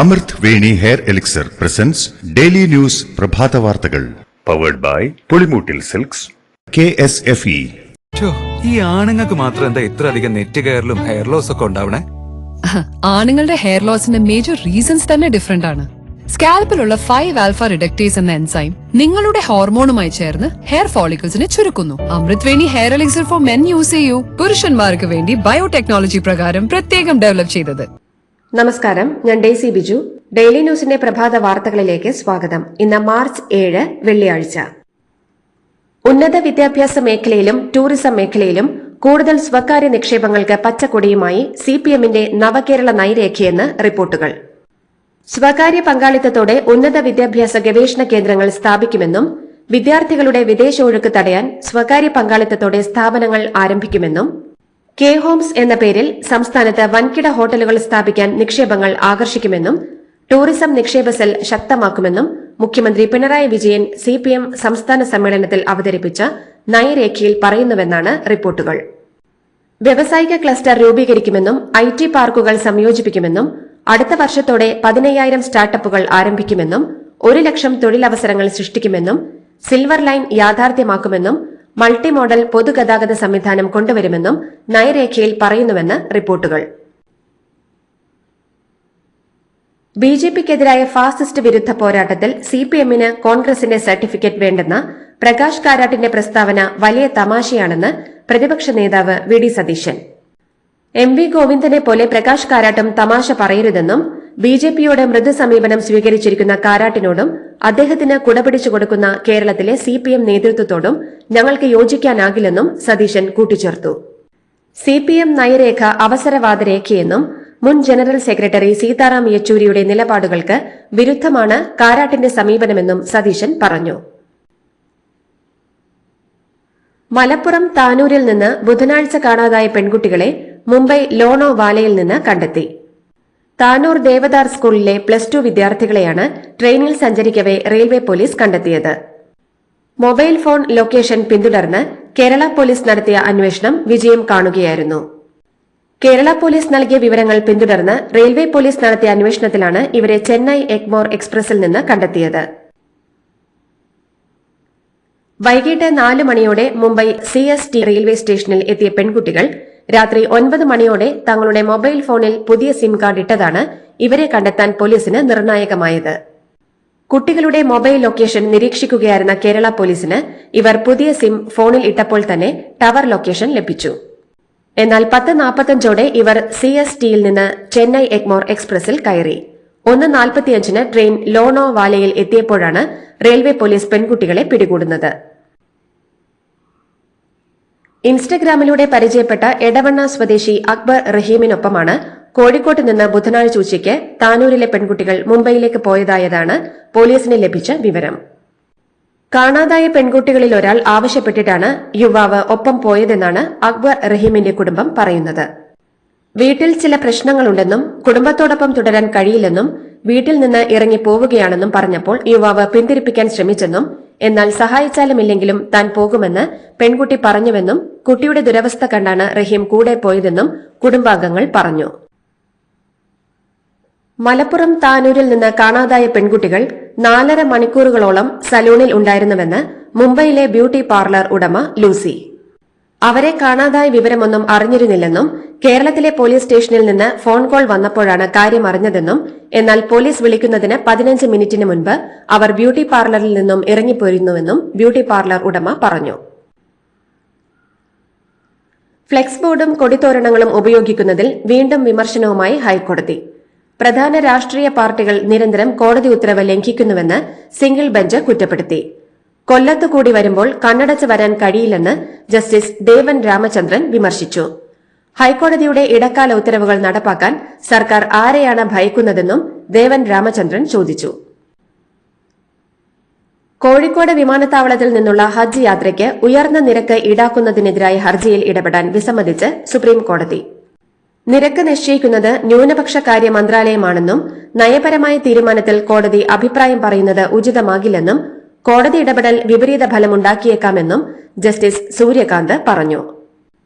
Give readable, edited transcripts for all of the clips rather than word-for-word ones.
അമൃത് Veni hair elixir presents daily news പ്രഭാത വാർത്തകൾ powered by Pulimoottil silks KSFE. ഈ ആണുങ്ങൾക്ക് മാത്രം എന്താ ഇത്ര അധികം നെറ്റ് കെയറിലും ഹെയർ ലോസ് ഒക്കെ ഉണ്ടാവണേ? ആണുങ്ങളുടെ ഹെയർ ലോസിന്റെ മേജർ റീസൺസ് തന്നെ ഡിഫറെന്റ് ആണ്. സ്കാൽപ്പിലുള്ള 5 ആൽഫ റിഡക്ടേസ് എന്ന എൻസൈം നിങ്ങളുടെ ഹോർമോണുമായി ചേർന്ന് ഹെയർ ഫോളിക്കിൾസിനെ ചുരുക്കുന്നു. Amrut Veni hair elixir for men use ചെയ്യൂ. പുരുഷന്മാർക്ക് വേണ്ടി ബയോടെക്നോളജി പ്രകാരം പ്രത്യേകം ഡെവലപ്പ് ചെയ്തത്. നമസ്കാരം, ഞാൻ ഡെയ്സി ബിജു. ഡെയിലി ന്യൂസിന്റെ പ്രഭാത വാർത്തകളിലേക്ക് സ്വാഗതം. ഇന്ന് മാർച്ച് 7 വെള്ളിയാഴ്ച. ഉന്നത വിദ്യാഭ്യാസ മേഖലയിലും ടൂറിസം മേഖലയിലും കൂടുതൽ സ്വകാര്യ നിക്ഷേപങ്ങൾക്ക് പച്ചക്കൊടിയുമായി CPMന്റെ നവകേരള നയരേഖയെന്ന് റിപ്പോർട്ടുകൾ. സ്വകാര്യ പങ്കാളിത്തത്തോടെ ഉന്നത വിദ്യാഭ്യാസ ഗവേഷണ കേന്ദ്രങ്ങൾ സ്ഥാപിക്കുമെന്നും വിദ്യാർത്ഥികളുടെ വിദേശ ഒഴുക്ക് തടയാൻ സ്വകാര്യ പങ്കാളിത്തത്തോടെ സ്ഥാപനങ്ങൾ ആരംഭിക്കുമെന്നും കെ ഹോംസ് എന്ന പേരിൽ സംസ്ഥാനത്ത് വൻകിട ഹോട്ടലുകൾ സ്ഥാപിക്കാൻ നിക്ഷേപങ്ങൾ ആകർഷിക്കുമെന്നും ടൂറിസം നിക്ഷേപ സെൽ ശക്തമാക്കുമെന്നും മുഖ്യമന്ത്രി പിണറായി വിജയൻ CPM സംസ്ഥാന സമ്മേളനത്തിൽ അവതരിപ്പിച്ച നയരേഖയിൽ പറയുന്നുവെന്നാണ് റിപ്പോർട്ടുകൾ. വ്യവസായിക ക്ലസ്റ്റർ രൂപീകരിക്കുമെന്നും IT പാർക്കുകൾ സംയോജിപ്പിക്കുമെന്നും അടുത്ത വർഷത്തോടെ 15,000 സ്റ്റാർട്ടപ്പുകൾ ആരംഭിക്കുമെന്നും 1,00,000 തൊഴിലവസരങ്ങൾ സൃഷ്ടിക്കുമെന്നും സിൽവർ ലൈൻ യാഥാർത്ഥ്യമാക്കുമെന്നും മൾട്ടി മോഡൽ പൊതുഗതാഗത സംവിധാനം കൊണ്ടുവരുമെന്നും നയരേഖയിൽ പറയുന്നുവെന്ന് റിപ്പോർട്ടുകൾ. BJPക്കെതിരായ ഫാസിസ്റ്റ് വിരുദ്ധ പോരാട്ടത്തിൽ CPMന് കോൺഗ്രസിന്റെ സർട്ടിഫിക്കറ്റ് വേണ്ടെന്ന പ്രകാശ് കാരാട്ടിന്റെ പ്രസ്താവന വലിയ തമാശയാണെന്ന് പ്രതിപക്ഷ നേതാവ് VD സതീശൻ. MV ഗോവിന്ദനെ പോലെ പ്രകാശ് കാരാട്ടും തമാശ പറയരുതെന്നും BJPയോട് മൃദു സമീപനം സ്വീകരിച്ചിരിക്കുന്ന കാരാട്ടിനോടും അദ്ദേഹത്തിന് കുടപിടിച്ചു കൊടുക്കുന്ന കേരളത്തിലെ CPM നേതൃത്വത്തോടും ഞങ്ങൾക്ക് യോജിക്കാനാകില്ലെന്നും സതീശൻ കൂട്ടിച്ചേർത്തു. CPM നയരേഖ അവസരവാദ രേഖയെന്നും മുൻ ജനറൽ സെക്രട്ടറി സീതാറാം യെച്ചൂരിയുടെ നിലപാടുകൾക്ക് വിരുദ്ധമാണ് കാരാട്ടിന്റെ സമീപനമെന്നും സതീശൻ പറഞ്ഞു. മലപ്പുറം താനൂരിൽ നിന്ന് ബുധനാഴ്ച കാണാതായ പെൺകുട്ടികളെ മുംബൈ ലോണോ വാലയിൽ നിന്ന് കണ്ടെത്തി. താനൂർ ദേവദാർ സ്കൂളിലെ +2 വിദ്യാർത്ഥികളെയാണ് ട്രെയിനിൽ സഞ്ചരിക്കവെ റെയിൽവേ പോലീസ് കണ്ടെത്തിയത്. മൊബൈൽ ഫോൺ ലൊക്കേഷൻ പിന്തുടർന്ന് കേരള പോലീസ് നടത്തിയ അന്വേഷണം വിജയം കാണുകയായിരുന്നു. കേരള പോലീസ് നൽകിയ വിവരങ്ങൾ പിന്തുടർന്ന് റെയിൽവേ പോലീസ് നടത്തിയ അന്വേഷണത്തിലാണ് ഇവരെ ചെന്നൈ എഗ്മോർ എക്സ്പ്രസിൽ നിന്ന് കണ്ടെത്തിയത്. വൈകിട്ട് 4 മണിയോടെ മുംബൈ CST റെയിൽവേ സ്റ്റേഷനിൽ എത്തിയ പെൺകുട്ടികൾ രാത്രി 9 മണിയോടെ തങ്ങളുടെ മൊബൈൽ ഫോണിൽ പുതിയ സിം കാർഡ് ഇട്ടതാണ് ഇവരെ കണ്ടെത്താൻ പോലീസിന് നിർണായകമായത്. കുട്ടികളുടെ മൊബൈൽ ലൊക്കേഷൻ നിരീക്ഷിക്കുകയായിരുന്ന കേരള പോലീസിന് ഇവർ പുതിയ സിം ഫോണിൽ ഇട്ടപ്പോൾ തന്നെ ടവർ ലൊക്കേഷൻ ലഭിച്ചു. എന്നാൽ 10:45 ഇവർ CSTയിൽ നിന്ന് ചെന്നൈ എഗ്മോർ എക്സ്പ്രസിൽ കയറി. 1:45 ട്രെയിൻ ലോണോ വാലയിൽ എത്തിയപ്പോഴാണ് റെയിൽവേ പോലീസ് പെൺകുട്ടികളെ പിടികൂടുന്നത്. ഇൻസ്റ്റഗ്രാമിലൂടെ പരിചയപ്പെട്ട എടവണ്ണ സ്വദേശി അക്ബർ റഹീമിനൊപ്പമാണ് കോഴിക്കോട്ട് നിന്ന് ബുധനാഴ്ച ഉച്ചയ്ക്ക് താനൂരിലെ പെൺകുട്ടികൾ മുംബൈയിലേക്ക് പോയതായതാണ് പോലീസിന് ലഭിച്ച വിവരം. കാണാതായ പെൺകുട്ടികളിൽ ഒരാൾ ആവശ്യപ്പെട്ടിട്ടാണ് യുവാവ് ഒപ്പം പോയതെന്നാണ് അക്ബർ റഹീമിന്റെ കുടുംബം പറയുന്നത്. വീട്ടിൽ ചില പ്രശ്നങ്ങളുണ്ടെന്നും കുടുംബത്തോടൊപ്പം തുടരാൻ കഴിയില്ലെന്നും വീട്ടിൽ നിന്ന് ഇറങ്ങി പോവുകയാണെന്നും പറഞ്ഞപ്പോൾ യുവാവ് പിന്തിരിപ്പിക്കാൻ ശ്രമിച്ചെന്നും എന്നാൽ സഹായിച്ചാലുമില്ലെങ്കിലും താൻ പോകുമെന്ന് പെൺകുട്ടി പറഞ്ഞുവെന്നും കുട്ടിയുടെ ദുരവസ്ഥ കണ്ടാണ് റഹീം കൂടെ പോയതെന്നും കുടുംബാംഗങ്ങൾ പറഞ്ഞു. മലപ്പുറം താനൂരിൽ നിന്ന് കാണാതായ പെൺകുട്ടികൾ 4.5 മണിക്കൂറുകളോളം സലൂണിൽ ഉണ്ടായിരുന്നുവെന്ന് മുംബൈയിലെ ബ്യൂട്ടി പാർലർ ഉടമ ലൂസി. അവരെ കാണാതായ വിവരമൊന്നും അറിഞ്ഞിരുന്നില്ലെന്നും കേരളത്തിലെ പോലീസ് സ്റ്റേഷനിൽ നിന്ന് ഫോൺ കോൾ വന്നപ്പോഴാണ് കാര്യം അറിഞ്ഞതെന്നും എന്നാൽ പോലീസ് വിളിക്കുന്നതിന് 15 മിനിറ്റിന് മുൻപ് അവർ ബ്യൂട്ടി പാർലറിൽ നിന്നും ഇറങ്ങിപ്പോയിരുന്നുവെന്നും ബ്യൂട്ടി പാർലർ ഉടമ പറഞ്ഞു. ഫ്ലെക്സ് ബോർഡും കൊടിത്തോരണങ്ങളും ഉപയോഗിക്കുന്നതിൽ വീണ്ടും വിമർശനവുമായി ഹൈക്കോടതി. പ്രധാന രാഷ്ട്രീയ പാർട്ടികൾ നിരന്തരം കോടതി ഉത്തരവ് ലംഘിക്കുന്നുവെന്ന് സിംഗിൾ ബെഞ്ച് കുറ്റപ്പെടുത്തി. കൊല്ലത്ത് കൂടി വരുമ്പോൾ കണ്ണടച്ച് വരാൻ കഴിയില്ലെന്ന് ജസ്റ്റിസ് ദേവൻ രാമചന്ദ്രൻ വിമർശിച്ചു. ഹൈക്കോടതിയുടെ ഇടക്കാല ഉത്തരവുകൾ നടപ്പാക്കാൻ സർക്കാർ ആരെയാണ് ഭയക്കുന്നതെന്നും ദേവൻ രാമചന്ദ്രൻ ചോദിച്ചു. കോഴിക്കോട് വിമാനത്താവളത്തിൽ നിന്നുള്ള ഹജ്ജ് യാത്രയ്ക്ക് ഉയർന്ന നിരക്ക് ഈടാക്കുന്നതിനെതിരായ ഹർജിയിൽ ഇടപെടാൻ വിസമ്മതിച്ച് സുപ്രീം കോടതി. നിരക്ക് നിശ്ചയിക്കുന്നത് ന്യൂനപക്ഷ കാര്യ മന്ത്രാലയമാണെന്നും നയപരമായ തീരുമാനത്തിൽ കോടതി അഭിപ്രായം പറയുന്നത് ഉചിതമാകില്ലെന്നും കോടതി ഇടപെടൽ വിപരീത ഫലമുണ്ടാക്കിയേക്കാമെന്നും ജസ്റ്റിസ് സൂര്യകാന്ത് പറഞ്ഞു.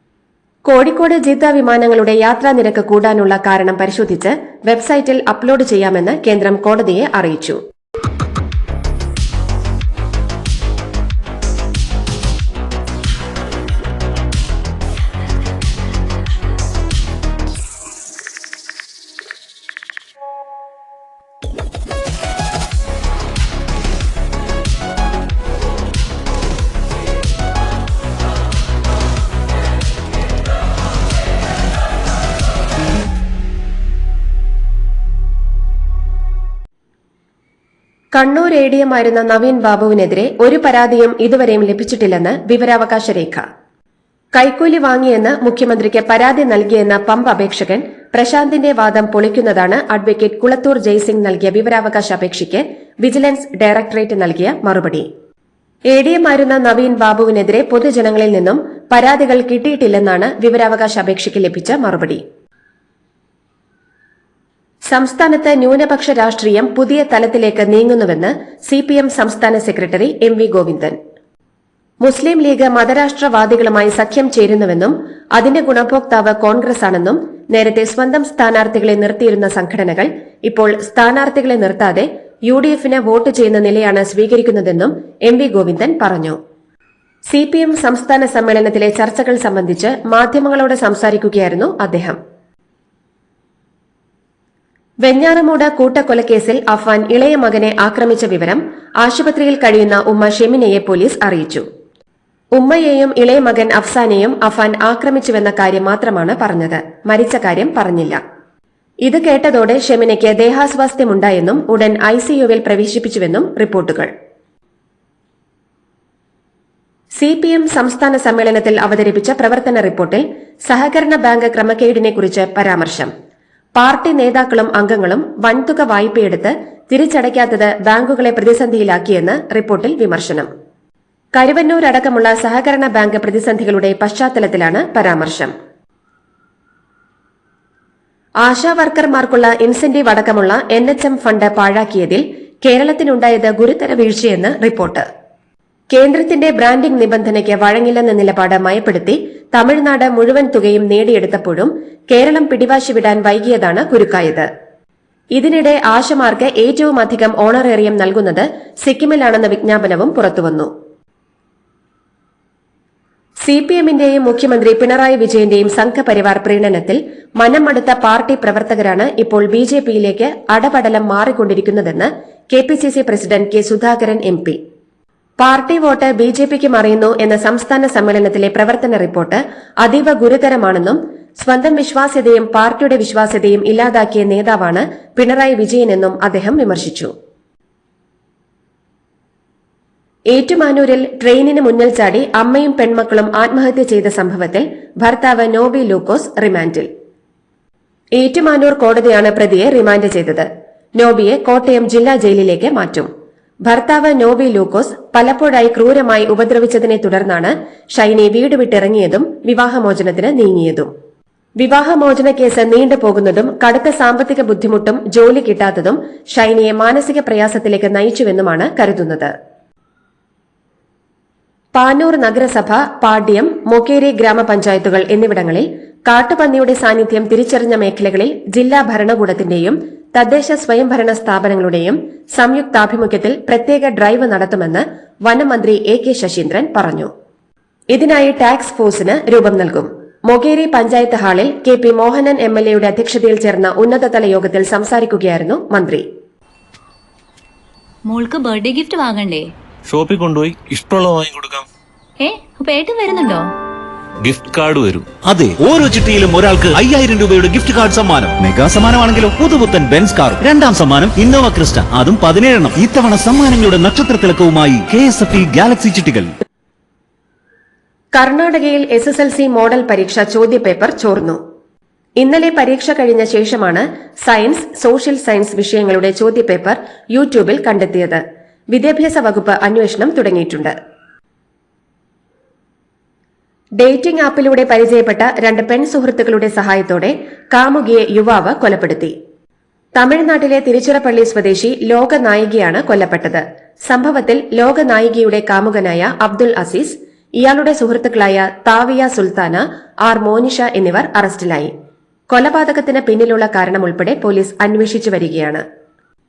കോഴിക്കോട് ജിദ്ദ വിമാനങ്ങളുടെ യാത്രാ നിരക്ക് കൂടാനുള്ള കാരണം പരിശോധിച്ച് വെബ്സൈറ്റിൽ അപ്ലോഡ് ചെയ്യാമെന്ന് കേന്ദ്രം കോടതിയെ അറിയിച്ചു. കണ്ണൂർ എഡിഎമായിരുന്ന നവീൻ ബാബുവിനെതിരെ ഒരു പരാതിയും ഇതുവരെയും ലഭിച്ചിട്ടില്ലെന്ന് വിവരാവകാശ രേഖ. കൈക്കൂലി വാങ്ങിയെന്ന് മുഖ്യമന്ത്രിക്ക് പരാതി നൽകിയെന്ന പമ്പ് അപേക്ഷകൻ പ്രശാന്തിന്റെ വാദം പൊളിക്കുന്നതാണ് അഡ്വക്കേറ്റ് കുളത്തൂർ ജയ്സിംഗ് നൽകിയ വിവരാവകാശ അപേക്ഷയ്ക്ക് വിജിലൻസ് ഡയറക്ടറേറ്റ് നൽകിയ മറുപടി. എഡിഎമായിരുന്ന നവീൻ ബാബുവിനെതിരെ പൊതുജനങ്ങളിൽ നിന്നും പരാതികൾ കിട്ടിയിട്ടില്ലെന്നാണ് വിവരാവകാശ അപേക്ഷയ്ക്ക് ലഭിച്ച മറുപടി. സംസ്ഥാനത്ത് ന്യൂനപക്ഷ രാഷ്ട്രീയം പുതിയ തലത്തിലേക്ക് നീങ്ങുന്നുവെന്ന് സിപിഎം സംസ്ഥാന സെക്രട്ടറി എം.വി. ഗോവിന്ദൻ. മുസ്ലിം ലീഗ് മതരാഷ്ട്രവാദികളുമായി സഖ്യം ചേരുന്നുവെന്നും അതിന്റെ ഗുണഭോക്താവ് കോൺഗ്രസ് ആണെന്നും നേരത്തെ സ്വന്തം സ്ഥാനാർത്ഥികളെ നിർത്തിയിരുന്ന സംഘടനകൾ ഇപ്പോൾ സ്ഥാനാർത്ഥികളെ നിർത്താതെ യുഡിഎഫിന് വോട്ട് ചെയ്യുന്ന നിലയാണ് സ്വീകരിക്കുന്നതെന്നും എം.വി. ഗോവിന്ദൻ പറഞ്ഞു. സിപിഎം സംസ്ഥാന സമ്മേളനത്തിലെ ചർച്ചകൾ സംബന്ധിച്ച് മാധ്യമങ്ങളോട് സംസാരിക്കുകയായിരുന്നു അദ്ദേഹം. വെഞ്ഞാറമൂട് കൂട്ടക്കൊലക്കേസിൽ അഫാൻ ഇളയ മകനെ ആക്രമിച്ച വിവരം ആശുപത്രിയിൽ കഴിയുന്ന ഉമ്മ ഷെമിനയെ പോലീസ് അറിയിച്ചു. ഉമ്മയെയും ഇളയ മകൻ അഫ്സാനെയും അഫാൻ ആക്രമിച്ചുവെന്ന കാര്യം മാത്രമാണ് പറഞ്ഞത്. മരിച്ച കാര്യം പറഞ്ഞില്ല. ഇത് കേട്ടതോടെ ഷെമിനയ്ക്ക് ദേഹാസ്വാസ്ഥ്യമുണ്ടായെന്നും ഉടൻ ഐസിയുവിൽ പ്രവേശിപ്പിച്ചുവെന്നും റിപ്പോർട്ടുകൾ. സിപിഎം സംസ്ഥാന സമ്മേളനത്തിൽ അവതരിപ്പിച്ച പ്രവർത്തന റിപ്പോർട്ടിൽ സഹകരണ ബാങ്ക് ക്രമക്കേടിനെക്കുറിച്ച് പരാമർശം. പാർട്ടി നേതാക്കളും അംഗങ്ങളും വൻതുക വായ്പയെടുത്ത് തിരിച്ചടയ്ക്കാത്തത് ബാങ്കുകളെ പ്രതിസന്ധിയിലാക്കിയെന്ന് റിപ്പോർട്ടിൽ വിമർശനം. കരുവന്നൂർ അടക്കമുള്ള സഹകരണ ബാങ്ക് പ്രതിസന്ധികളുടെ പശ്ചാത്തലത്തിലാണ് പരാമർശം. ആശാ വർക്കർമാർക്കുള്ള ഇൻസെന്റീവ് അടക്കമുള്ള NHM ഫണ്ട് പാഴാക്കിയതിൽ കേരളത്തിനുണ്ടായത് ഗുരുതര വീഴ്ചയെന്ന് റിപ്പോർട്ട്. കേന്ദ്രത്തിന്റെ ബ്രാൻഡിംഗ് നിബന്ധനയ്ക്ക് വഴങ്ങില്ലെന്ന നിലപാട് മയപ്പെടുത്തി തമിഴ്നാട് മുഴുവൻ തുകയും നേടിയെടുത്തപ്പോഴും കേരളം പിടിവാശി വിടാൻ വൈകിയതാണ് കുരുക്കായത്. ഇതിനിടെ ആശമാർക്ക് ഏറ്റവും അധികം ഓണറേറിയം നൽകുന്നത് സിക്കിമിലാണെന്ന വിജ്ഞാപനവും പുറത്തുവന്നു. സിപിഎമ്മിന്റെയും മുഖ്യമന്ത്രി പിണറായി വിജയന്റെയും സംഘപരിവാർ പ്രീണനത്തിൽ മനം മടുത്ത പാർട്ടി പ്രവർത്തകരാണ് ഇപ്പോൾ ബിജെപിയിലേക്ക് അടപടലം മാറിക്കൊണ്ടിരിക്കുന്നതെന്ന് KPCC president K Sudhakaran MP. Party vote ബിജെപിക്ക് മറിയുന്നു എന്ന സംസ്ഥാന സമ്മേളനത്തിലെ പ്രവർത്തന റിപ്പോർട്ട് അതീവ ഗുരുതരമാണെന്നും സ്വന്തം വിശ്വാസ്യതയും പാർട്ടിയുടെ വിശ്വാസ്യതയും ഇല്ലാതാക്കിയ നേതാവാണ് പിണറായി വിജയനെന്നും അദ്ദേഹം വിമർശിച്ചു. ഏറ്റുമാനൂരിൽ ട്രെയിനിന് മുന്നിൽ ചാടി അമ്മയും പെൺമക്കളും ആത്മഹത്യ ചെയ്ത സംഭവത്തിൽ ഭർത്താവ് നോബി ലൂക്കോസ് റിമാൻഡിൽ. ഏറ്റുമാനൂർ കോടതിയാണ് പ്രതിയെ റിമാൻഡ് ചെയ്തത്. നോബിയെ കോട്ടയം ജില്ലാ ജയിലിലേക്ക് മാറ്റും. ഭർത്താവ് നോബി ലൂക്കോസ് പലപ്പോഴായി ക്രൂരമായി ഉപദ്രവിച്ചതിനെ തുടർന്നാണ് ഷൈനി വീട് വിട്ടിറങ്ങിയതും വിവാഹമോചനത്തിന് നീങ്ങിയതും. വിവാഹമോചന കേസ് നീണ്ടുപോകുന്നതും കടുത്ത സാമ്പത്തിക ബുദ്ധിമുട്ടും ജോലി കിട്ടാത്തതും ഷൈനിയെ മാനസിക പ്രയാസത്തിലേക്ക് നയിച്ചുവെന്നുമാണ് കരുതുന്നത്. പാനൂർ നഗരസഭ, പാട്യം, മൊകേരി ഗ്രാമപഞ്ചായത്തുകൾ എന്നിവിടങ്ങളിൽ കാട്ടുപന്നിയുടെ സാന്നിധ്യം തിരിച്ചറിഞ്ഞ മേഖലകളിൽ ജില്ലാ ഭരണകൂടത്തിന്റെയും തദ്ദേശ സ്വയംഭരണ സ്ഥാപനങ്ങളുടെയും സംയുക്താഭിമുഖ്യത്തിൽ പ്രത്യേക ഡ്രൈവ് നടത്തുമെന്ന് വനമന്ത്രി AK ശശീന്ദ്രൻ പറഞ്ഞു. ഇതിനായി ടാസ്ക് ഫോഴ്സിന് രൂപം നൽകും. മൊകേരി പഞ്ചായത്ത് ഹാളിൽ KP മോഹനൻ MLAയുടെ അധ്യക്ഷതയിൽ ചേർന്ന ഉന്നതതല യോഗത്തിൽ സംസാരിക്കുകയായിരുന്നു മന്ത്രി. മോൾക്ക് ബർത്ത്ഡേ ഗിഫ്റ്റ് വാങ്ങണ്ടേ? ഷോപ്പിൽ കൊണ്ടുപോയി ഇഷ്ടമുള്ളത് വാങ്ങി കൊടുക്കാം. അപ്പൊ ഏട്ടൻ വരുന്നുണ്ടോ? ഗിഫ്റ്റ് കാർഡ് വരും. അതെ, ഓരോ ചിട്ടിയിലും ഒരാൾക്ക് 5000 രൂപയുടെ ഗിഫ്റ്റ് കാർഡ് സമ്മാനം. മെഗാ സമ്മാനമാണെങ്കിലോ പുതുപുത്തൻ ബെൻസ് കാർ. രണ്ടാം സമ്മാനം ഇന്നോവ ക്രിസ്റ്റ, അതും 17 ഇത്തവണ സമ്മാനങ്ങളുടെ നക്ഷത്ര തിളക്കവുമായി KSFE ഗാലക്സി ചിട്ടികൾ. കർണാടകയിൽ SSLC മോഡൽ പരീക്ഷ ചോദ്യപേപ്പർ ചോർന്നു. ഇന്നലെ പരീക്ഷ കഴിഞ്ഞ ശേഷമാണ് സയൻസ്, സോഷ്യൽ സയൻസ് വിഷയങ്ങളുടെ ചോദ്യപേപ്പർ യൂട്യൂബിൽ കണ്ടെത്തിയത്. വിദ്യാഭ്യാസ വകുപ്പ് അന്വേഷണം തുടങ്ങിയിട്ടുണ്ട്. ഡേറ്റിംഗ് ആപ്പിലൂടെ പരിചയപ്പെട്ട 2 പെൺ സുഹൃത്തുക്കളുടെ സഹായത്തോടെ കാമുകിയെ യുവാവ് കൊലപ്പെടുത്തി. തമിഴ്നാട്ടിലെ തിരുച്ചിറപ്പള്ളി സ്വദേശി ലോകനായികയാണ് കൊല്ലപ്പെട്ടത്. സംഭവത്തിൽ ലോകനായികയുടെ കാമുകനായ അബ്ദുൾ അസീസ് ഇയാളുടെ സുഹൃത്തുക്കളായ താവിയ സുൽത്താന, ആർ മോനിഷ എന്നിവർ അറസ്റ്റിലായി. കൊലപാതകത്തിന് പിന്നിലുള്ള കാരണം ഉൾപ്പെടെ പോലീസ് അന്വേഷിച്ചു വരികയാണ്.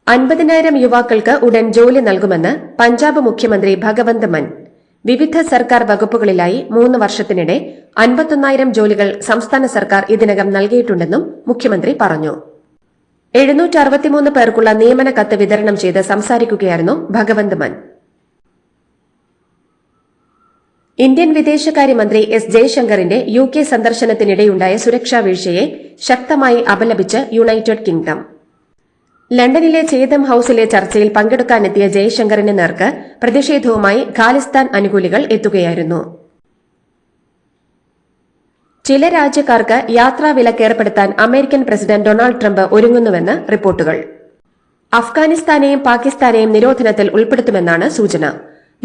50,000 യുവാക്കൾക്ക് ഉടൻ ജോലി നൽകുമെന്ന് പഞ്ചാബ് മുഖ്യമന്ത്രി ഭഗവന്ത് മാൻ. വിവിധ സർക്കാർ വകുപ്പുകളിലായി 3 വർഷത്തിനിടെ 51,000 ജോലികൾ സംസ്ഥാന സർക്കാർ ഇതിനകം നൽകിയിട്ടുണ്ടെന്നും മുഖ്യമന്ത്രി പറഞ്ഞു. 763 പേർക്കുള്ള നിയമന കത്ത് വിതരണം ചെയ്ത് സംസാരിക്കുകയായിരുന്നു ഭഗവന്ത് മാൻ. ഇന്ത്യൻ വിദേശകാര്യമന്ത്രി എസ് ജയശങ്കറിന്റെ UK സന്ദർശനത്തിനിടെയുണ്ടായ സുരക്ഷാ വീഴ്ചയെ ശക്തമായി അപലപിച്ച് യുണൈറ്റഡ് കിങ്ഡം. ലണ്ടനിലെ ചേതം ഹൌസിലെ ചർച്ചയിൽ പങ്കെടുക്കാനെത്തിയ ജയശങ്കറിന് നേർക്ക് പ്രതിഷേധവുമായി ഖാലിസ്ഥാൻ അനുകൂലികൾ എത്തുകയായിരുന്നു. ചില രാജ്യക്കാർക്ക് യാത്രാ വിലക്കേർപ്പെടുത്താൻ അമേരിക്കൻ പ്രസിഡന്റ് ഡൊണാൾഡ് ട്രംപ് ഒരുങ്ങുന്നുവെന്ന് റിപ്പോർട്ടുകൾ. അഫ്ഗാനിസ്ഥാനെയും പാകിസ്ഥാനെയും നിരോധനത്തിൽ ഉൾപ്പെടുത്തുമെന്നാണ് സൂചന.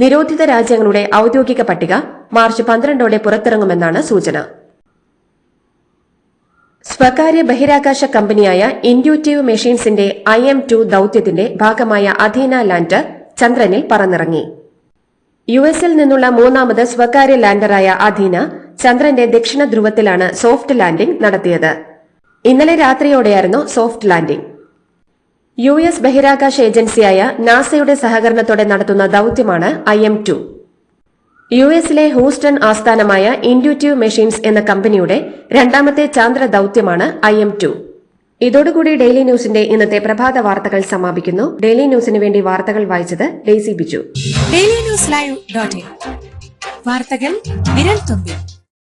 നിരോധിത രാജ്യങ്ങളുടെ ഔദ്യോഗിക പട്ടിക മാർച്ച് 12 പുറത്തിറങ്ങുമെന്നാണ് സൂചന. സ്വകാര്യ ബഹിരാകാശ കമ്പനിയായ ഇൻഡ്യൂറ്റീവ് മെഷീൻസിന്റെ IM-2 ദൌത്യത്തിന്റെ ഭാഗമായ അഥീന ലാൻഡർ ചന്ദ്രനിൽ പറന്നിറങ്ങി. US-ൽ നിന്നുള്ള 3ാമത് സ്വകാര്യ ലാൻഡറായ അഥീന ചന്ദ്രന്റെ ദക്ഷിണ ധ്രുവത്തിലാണ് സോഫ്റ്റ് ലാൻഡിംഗ് നടത്തിയത്. ഇന്നലെ രാത്രിയോടെയായിരുന്നു സോഫ്റ്റ് ലാൻഡിംഗ്. US ബഹിരാകാശ ഏജൻസിയായ നാസയുടെ സഹകരണത്തോടെ നടത്തുന്ന ദൌത്യമാണ് IM-2. US-ലെ ഹൂസ്റ്റൺ ആസ്ഥാനമായ ഇൻഡ്യൂറ്റീവ് മെഷീൻസ് എന്ന കമ്പനിയുടെ 2ാമത്തെ ചാന്ദ്ര ദൌത്യമാണ് IM-2. ഇതോടുകൂടി ഡെയിലി ന്യൂസിന്റെ ഇന്നത്തെ പ്രഭാത വാർത്തകൾ സമാപിക്കുന്നു. ഡെയിലി ന്യൂസിന് വേണ്ടി വാർത്തകൾ വായിച്ചത് ഡെയ്സി ബിജു. ഡെയിലി ന്യൂസ് ലൈവ്.in വാർത്തകൾ വിരൽ തുമ്പിൽ.